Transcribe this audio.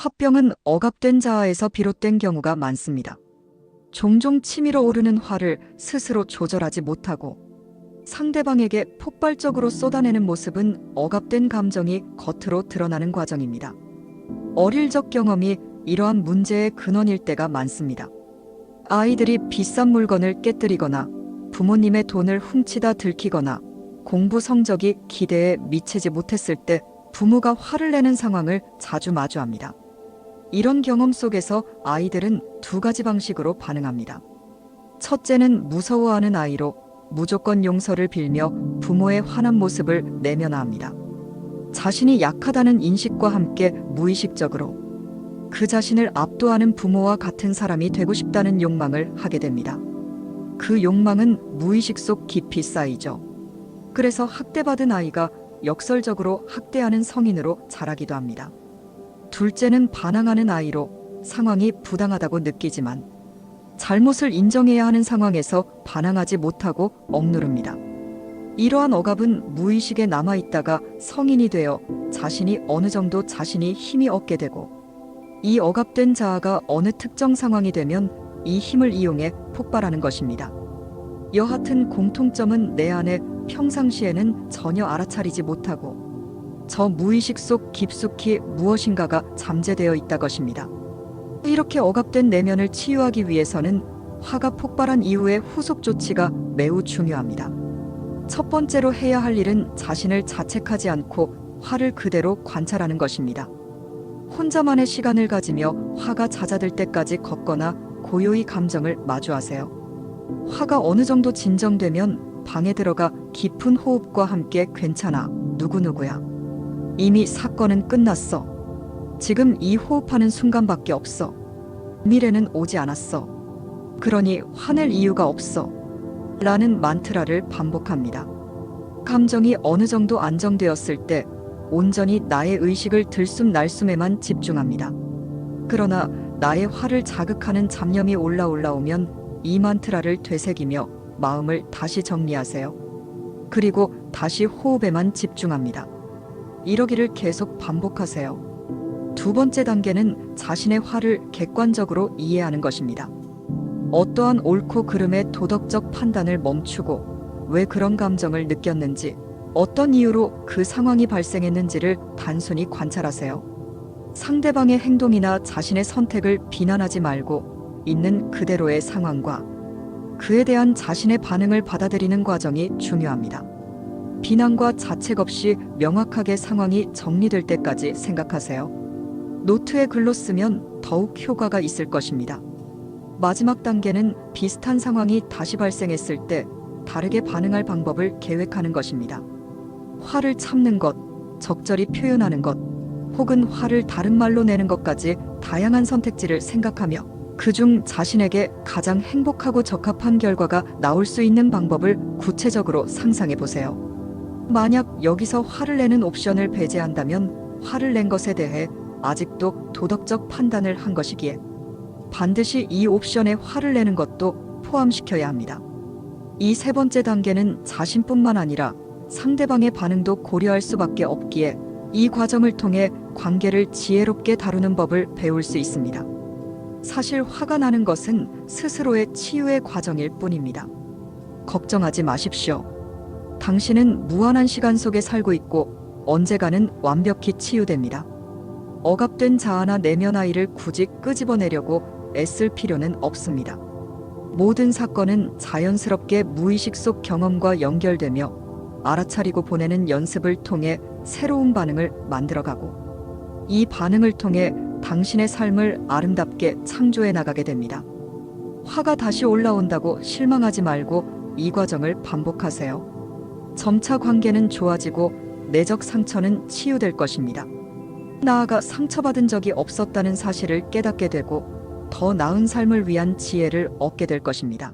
화병은 억압된 자아에서 비롯된 경우가 많습니다. 종종 치밀어 오르는 화를 스스로 조절하지 못하고 상대방에게 폭발적으로 쏟아내는 모습은 억압된 감정이 겉으로 드러나는 과정입니다. 어릴 적 경험이 이러한 문제의 근원일 때가 많습니다. 아이들이 비싼 물건을 깨뜨리거나 부모님의 돈을 훔치다 들키거나 공부 성적이 기대에 미치지 못했을 때 부모가 화를 내는 상황을 자주 마주합니다. 이런 경험 속에서 아이들은 두 가지 방식으로 반응합니다. 첫째는 무서워하는 아이로 무조건 용서를 빌며 부모의 화난 모습을 내면화합니다. 자신이 약하다는 인식과 함께 무의식적으로 그 자신을 압도하는 부모와 같은 사람이 되고 싶다는 욕망을 하게 됩니다. 그 욕망은 무의식 속 깊이 쌓이죠. 그래서 학대받은 아이가 역설적으로 학대하는 성인으로 자라기도 합니다. 둘째는 반항하는 아이로 상황이 부당하다고 느끼지만 잘못을 인정해야 하는 상황에서 반항하지 못하고 억누릅니다. 이러한 억압은 무의식에 남아있다가 성인이 되어 자신이 어느 정도 자신이 힘이 얻게 되고 이 억압된 자아가 어느 특정 상황이 되면 이 힘을 이용해 폭발하는 것입니다. 여하튼 공통점은 내 안에 평상시에는 전혀 알아차리지 못하고 저 무의식 속 깊숙이 무엇인가가 잠재되어 있다 것입니다. 이렇게 억압된 내면을 치유하기 위해서는 화가 폭발한 이후의 후속 조치가 매우 중요합니다. 첫 번째로 해야 할 일은 자신을 자책하지 않고 화를 그대로 관찰하는 것입니다. 혼자만의 시간을 가지며 화가 잦아들 때까지 걷거나 고요히 감정을 마주하세요. 화가 어느 정도 진정되면 방에 들어가 깊은 호흡과 함께 괜찮아, 누구누구야. 이미 사건은 끝났어. 지금 이 호흡하는 순간밖에 없어. 미래는 오지 않았어. 그러니 화낼 이유가 없어. 라는 만트라를 반복합니다. 감정이 어느 정도 안정되었을 때 온전히 나의 의식을 들숨날숨에만 집중합니다. 그러나 나의 화를 자극하는 잡념이 올라오면 이 만트라를 되새기며 마음을 다시 정리하세요. 그리고 다시 호흡에만 집중합니다. 이러기를 계속 반복하세요. 두 번째 단계는 자신의 화를 객관적으로 이해하는 것입니다. 어떠한 옳고 그름의 도덕적 판단을 멈추고 왜 그런 감정을 느꼈는지, 어떤 이유로 그 상황이 발생했는지를 단순히 관찰하세요. 상대방의 행동이나 자신의 선택을 비난하지 말고 있는 그대로의 상황과 그에 대한 자신의 반응을 받아들이는 과정이 중요합니다. 비난과 자책 없이 명확하게 상황이 정리될 때까지 생각하세요. 노트에 글로 쓰면 더욱 효과가 있을 것입니다. 마지막 단계는 비슷한 상황이 다시 발생했을 때 다르게 반응할 방법을 계획하는 것입니다. 화를 참는 것, 적절히 표현하는 것, 혹은 화를 다른 말로 내는 것까지 다양한 선택지를 생각하며 그중 자신에게 가장 행복하고 적합한 결과가 나올 수 있는 방법을 구체적으로 상상해 보세요. 만약 여기서 화를 내는 옵션을 배제한다면 화를 낸 것에 대해 아직도 도덕적 판단을 한 것이기에 반드시 이 옵션에 화를 내는 것도 포함시켜야 합니다. 이 세 번째 단계는 자신뿐만 아니라 상대방의 반응도 고려할 수밖에 없기에 이 과정을 통해 관계를 지혜롭게 다루는 법을 배울 수 있습니다. 사실 화가 나는 것은 스스로의 치유의 과정일 뿐입니다. 걱정하지 마십시오. 당신은 무한한 시간 속에 살고 있고 언젠가는 완벽히 치유됩니다. 억압된 자아나 내면 아이를 굳이 끄집어내려고 애쓸 필요는 없습니다. 모든 사건은 자연스럽게 무의식 속 경험과 연결되며 알아차리고 보내는 연습을 통해 새로운 반응을 만들어가고 이 반응을 통해 당신의 삶을 아름답게 창조해 나가게 됩니다. 화가 다시 올라온다고 실망하지 말고 이 과정을 반복하세요. 점차 관계는 좋아지고 내적 상처는 치유될 것입니다. 나아가 상처받은 적이 없었다는 사실을 깨닫게 되고 더 나은 삶을 위한 지혜를 얻게 될 것입니다.